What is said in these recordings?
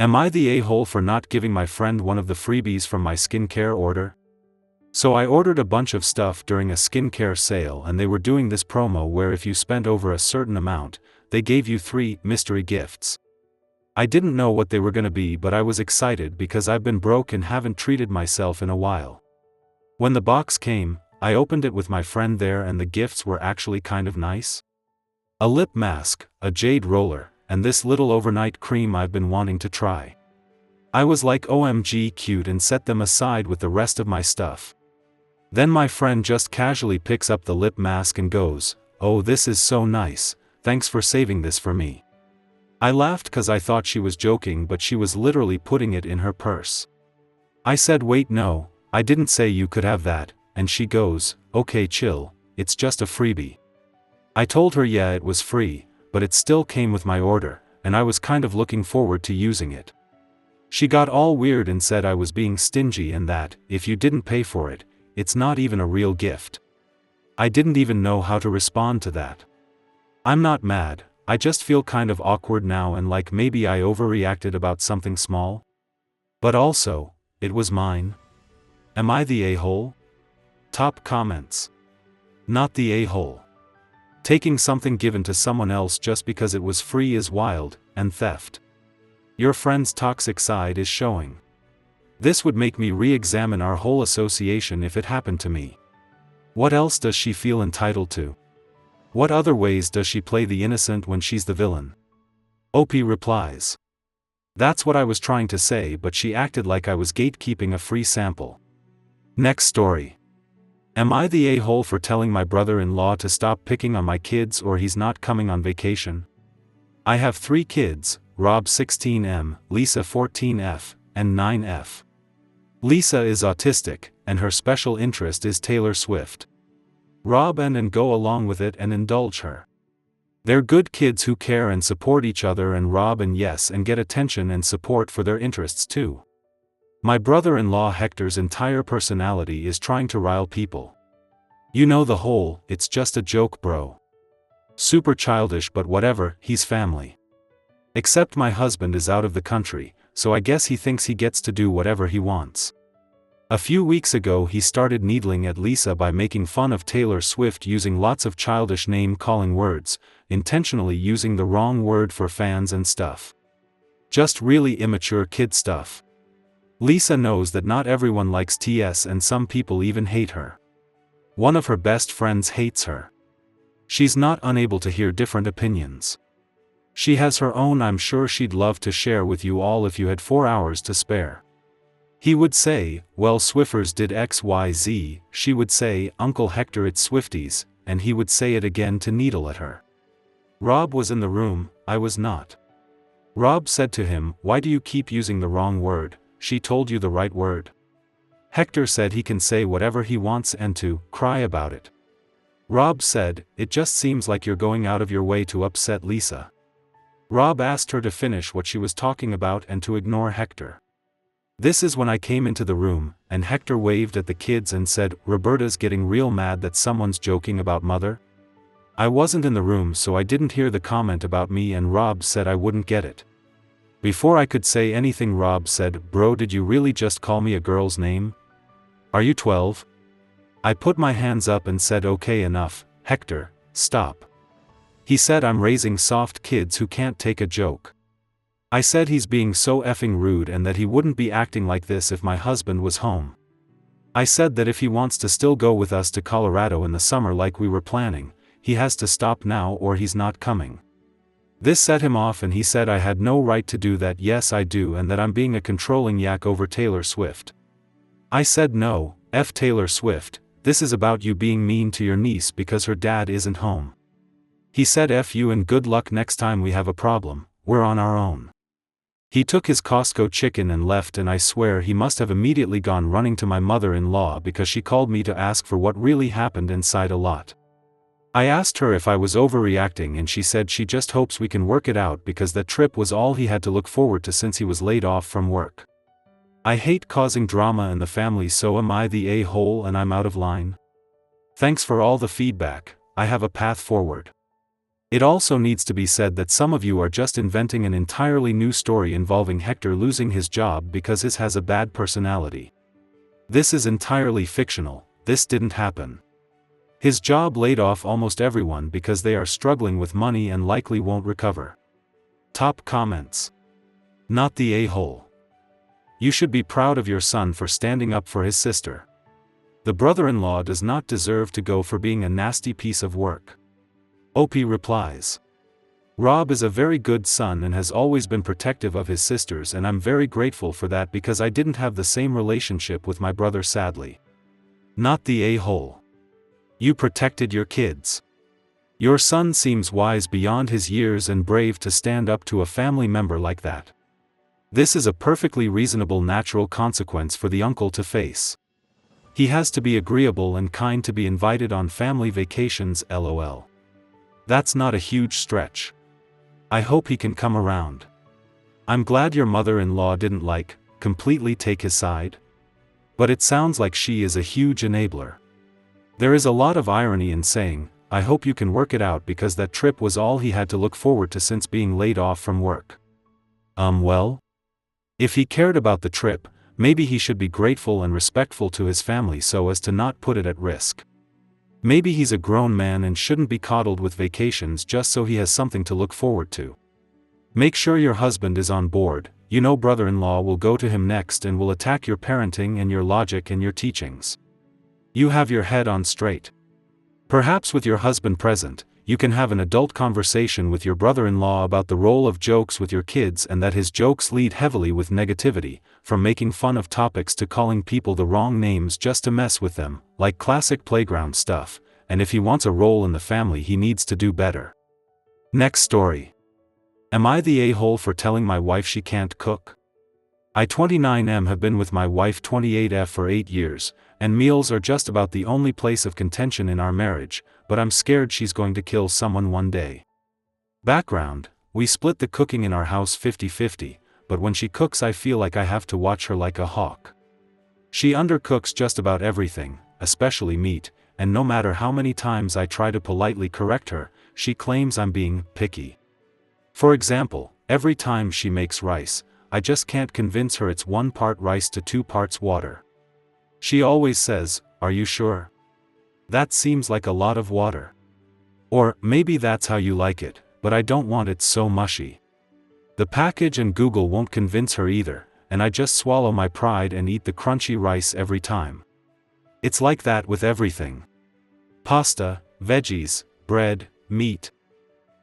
Am I the a-hole for not giving my friend one of the freebies from my skincare order? So I ordered a bunch of stuff during a skincare sale and they were doing this promo where if you spent over a certain amount, they gave you 3 mystery gifts. I didn't know what they were gonna be, but I was excited because I've been broke and haven't treated myself in a while. When the box came, I opened it with my friend there and the gifts were actually kind of nice. A lip mask, a jade roller, and this little overnight cream I've been wanting to try. I was like OMG cute and set them aside with the rest of my stuff. Then my friend just casually picks up the lip mask and goes, "Oh, this is so nice, thanks for saving this for me." I laughed cause I thought she was joking, but she was literally putting it in her purse. I said, "Wait, no, I didn't say you could have that," and she goes, "Okay, chill, it's just a freebie." I told her yeah, it was free, but it still came with my order, and I was kind of looking forward to using it. She got all weird and said I was being stingy and that, if you didn't pay for it, it's not even a real gift. I didn't even know how to respond to that. I'm not mad, I just feel kind of awkward now and like maybe I overreacted about something small. But also, it was mine. Am I the a-hole? Top comments. Not the a-hole. Taking something given to someone else just because it was free is wild, and theft. Your friend's toxic side is showing. This would make me re-examine our whole association if it happened to me. What else does she feel entitled to? What other ways does she play the innocent when she's the villain? OP replies. That's what I was trying to say, but she acted like I was gatekeeping a free sample. Next story. Am I the a-hole for telling my brother-in-law to stop picking on my kids or he's not coming on vacation? I have 3 kids, Rob 16M, Lisa 14F, and 9F. Lisa is autistic, and her special interest is Taylor Swift. Rob and go along with it and indulge her. They're good kids who care and support each other, and Rob and yes and get attention and support for their interests too. My brother-in-law Hector's entire personality is trying to rile people. You know the whole, "it's just a joke bro." Super childish, but whatever, he's family. Except my husband is out of the country, so I guess he thinks he gets to do whatever he wants. A few weeks ago he started needling at Lisa by making fun of Taylor Swift using lots of childish name-calling words, intentionally using the wrong word for fans and stuff. Just really immature kid stuff. Lisa knows that not everyone likes TS and some people even hate her. One of her best friends hates her. She's not unable to hear different opinions. She has her own I'm sure she'd love to share with you all if you had 4 hours to spare. He would say, "Well, Swiffers did XYZ, she would say, "Uncle Hector, it's Swifties," and he would say it again to needle at her. Rob was in the room, I was not. Rob said to him, "Why do you keep using the wrong word? She told you the right word." Hector said he can say whatever he wants and to cry about it. Rob said, "It just seems like you're going out of your way to upset Lisa." Rob asked her to finish what she was talking about and to ignore Hector. This is when I came into the room, and Hector waved at the kids and said, "Roberta's getting real mad that someone's joking about mother." I wasn't in the room so I didn't hear the comment about me, and Rob said I wouldn't get it. Before I could say anything, Rob said, "Bro, did you really just call me a girl's name? Are you 12? I put my hands up and said, "Okay, enough, Hector, stop." He said I'm raising soft kids who can't take a joke. I said he's being so effing rude and that he wouldn't be acting like this if my husband was home. I said that if he wants to still go with us to Colorado in the summer like we were planning, he has to stop now or he's not coming. This set him off and he said I had no right to do that. Yes, I do, and that I'm being a controlling yak over Taylor Swift. I said no, F Taylor Swift, this is about you being mean to your niece because her dad isn't home. He said F you and good luck next time we have a problem, we're on our own. He took his Costco chicken and left, and I swear he must have immediately gone running to my mother-in-law because she called me to ask for what really happened inside a lot. I asked her if I was overreacting and she said she just hopes we can work it out because that trip was all he had to look forward to since he was laid off from work. I hate causing drama in the family, so am I the a-hole and I'm out of line? Thanks for all the feedback, I have a path forward. It also needs to be said that some of you are just inventing an entirely new story involving Hector losing his job because his has a bad personality. This is entirely fictional, this didn't happen. His job laid off almost everyone because they are struggling with money and likely won't recover. Top comments. Not the a-hole. You should be proud of your son for standing up for his sister. The brother-in-law does not deserve to go for being a nasty piece of work. OP replies. Rob is a very good son and has always been protective of his sisters, and I'm very grateful for that because I didn't have the same relationship with my brother, sadly. Not the a-hole. You protected your kids. Your son seems wise beyond his years and brave to stand up to a family member like that. This is a perfectly reasonable natural consequence for the uncle to face. He has to be agreeable and kind to be invited on family vacations, lol. That's not a huge stretch. I hope he can come around. I'm glad your mother-in-law didn't completely take his side. But it sounds like she is a huge enabler. There is a lot of irony in saying, I hope you can work it out, because that trip was all he had to look forward to since being laid off from work. Well? If he cared about the trip, maybe he should be grateful and respectful to his family so as to not put it at risk. Maybe he's a grown man and shouldn't be coddled with vacations just so he has something to look forward to. Make sure your husband is on board. You know brother-in-law will go to him next and will attack your parenting and your logic and your teachings. You have your head on straight. Perhaps with your husband present, you can have an adult conversation with your brother-in-law about the role of jokes with your kids, and that his jokes lead heavily with negativity, from making fun of topics to calling people the wrong names just to mess with them, like classic playground stuff, and if he wants a role in the family he needs to do better. Next story. Am I the a-hole for telling my wife she can't cook? I 29M have been with my wife 28F for 8 years, and meals are just about the only place of contention in our marriage, but I'm scared she's going to kill someone one day. Background: we split the cooking in our house 50-50, but when she cooks I feel like I have to watch her like a hawk. She undercooks just about everything, especially meat, and no matter how many times I try to politely correct her, she claims I'm being picky. For example, every time she makes rice, I just can't convince her it's 1 part rice to 2 parts water. She always says, "Are you sure? That seems like a lot of water." Or, "Maybe that's how you like it, but I don't want it so mushy." The package and Google won't convince her either, and I just swallow my pride and eat the crunchy rice every time. It's like that with everything. Pasta, veggies, bread, meat.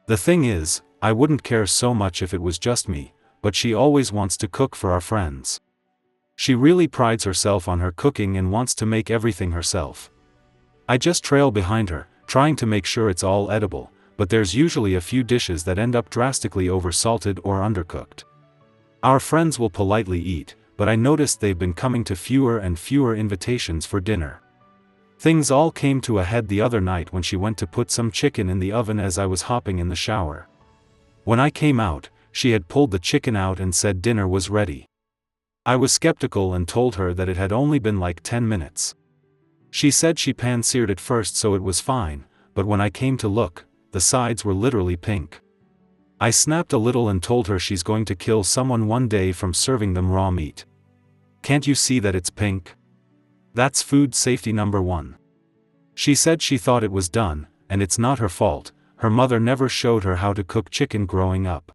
The thing is, I wouldn't care so much if it was just me, but she always wants to cook for our friends. She really prides herself on her cooking and wants to make everything herself. I just trail behind her, trying to make sure it's all edible, but there's usually a few dishes that end up drastically oversalted or undercooked. Our friends will politely eat, but I noticed they've been coming to fewer and fewer invitations for dinner. Things all came to a head the other night when she went to put some chicken in the oven as I was hopping in the shower. When I came out, she had pulled the chicken out and said dinner was ready. I was skeptical and told her that it had only been like 10 minutes. She said she pan-seared it first so it was fine, but when I came to look, the sides were literally pink. I snapped a little and told her she's going to kill someone one day from serving them raw meat. Can't you see that it's pink? That's food safety number 1. She said she thought it was done, and it's not her fault. Her mother never showed her how to cook chicken growing up.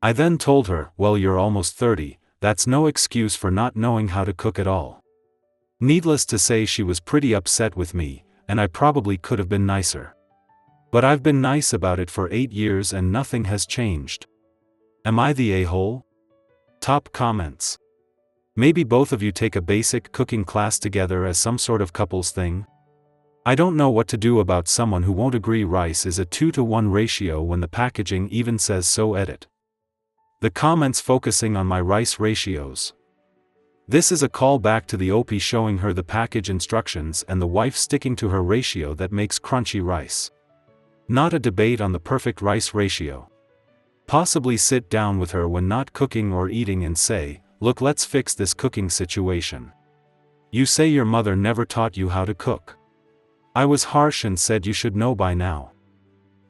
I then told her, well, you're almost 30, that's no excuse for not knowing how to cook at all. Needless to say, she was pretty upset with me, and I probably could have been nicer. But I've been nice about it for 8 years and nothing has changed. Am I the a-hole? Top comments. Maybe both of you take a basic cooking class together as some sort of couples thing? I don't know what to do about someone who won't agree rice is a 2-to-1 ratio when the packaging even says so. Edit. The comments focusing on my rice ratios. This is a call back to the OP showing her the package instructions and the wife sticking to her ratio that makes crunchy rice. Not a debate on the perfect rice ratio. Possibly sit down with her when not cooking or eating and say, look, let's fix this cooking situation. You say your mother never taught you how to cook. I was harsh and said you should know by now.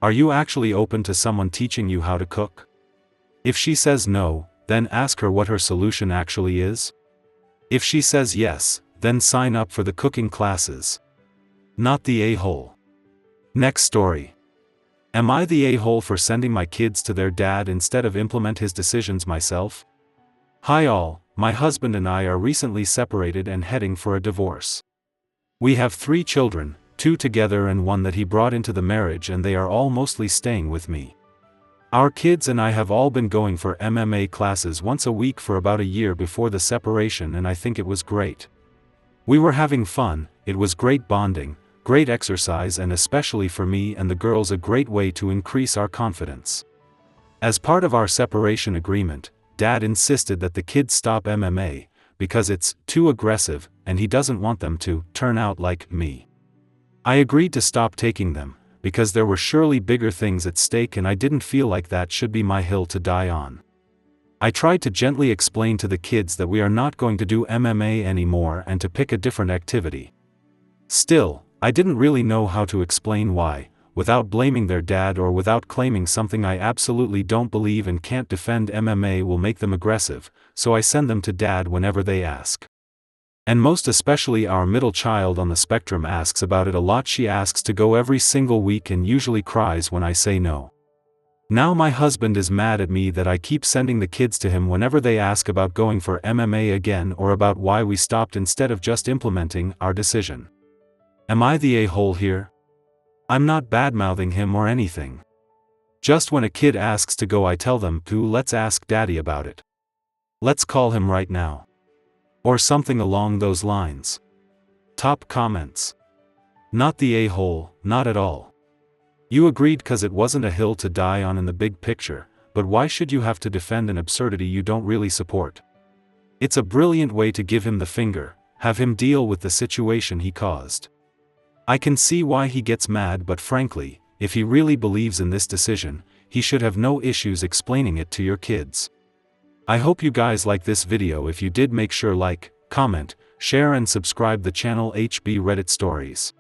Are you actually open to someone teaching you how to cook? If she says no, then ask her what her solution actually is. If she says yes, then sign up for the cooking classes. Not the a-hole. Next story. Am I the a-hole for sending my kids to their dad instead of implement his decisions myself? Hi all, my husband and I are recently separated and heading for a divorce. We have 3 children, 2 together and 1 that he brought into the marriage, and they are all mostly staying with me. Our kids and I have all been going for MMA classes once a week for about a year before the separation, and I think it was great. We were having fun, it was great bonding, great exercise, and especially for me and the girls a great way to increase our confidence. As part of our separation agreement, Dad insisted that the kids stop MMA, because it's too aggressive, and he doesn't want them to turn out like me. I agreed to stop taking them, because there were surely bigger things at stake and I didn't feel like that should be my hill to die on. I tried to gently explain to the kids that we are not going to do MMA anymore and to pick a different activity. Still, I didn't really know how to explain why, without blaming their dad or without claiming something I absolutely don't believe and can't defend. MMA will make them aggressive, so I send them to Dad whenever they ask. And most especially our middle child on the spectrum asks about it a lot. She asks to go every single week and usually cries when I say no. Now my husband is mad at me that I keep sending the kids to him whenever they ask about going for MMA again or about why we stopped instead of just implementing our decision. Am I the a-hole here? I'm not bad-mouthing him or anything. Just when a kid asks to go I tell them to let's ask Daddy about it. Let's call him right now. Or something along those lines. Top comments. Not the a-hole, not at all. You agreed cause it wasn't a hill to die on in the big picture, but why should you have to defend an absurdity you don't really support? It's a brilliant way to give him the finger, have him deal with the situation he caused. I can see why he gets mad, but frankly, if he really believes in this decision, he should have no issues explaining it to your kids. I hope you guys like this video. If you did, make sure like, comment, share and subscribe the channel HB Reddit Stories.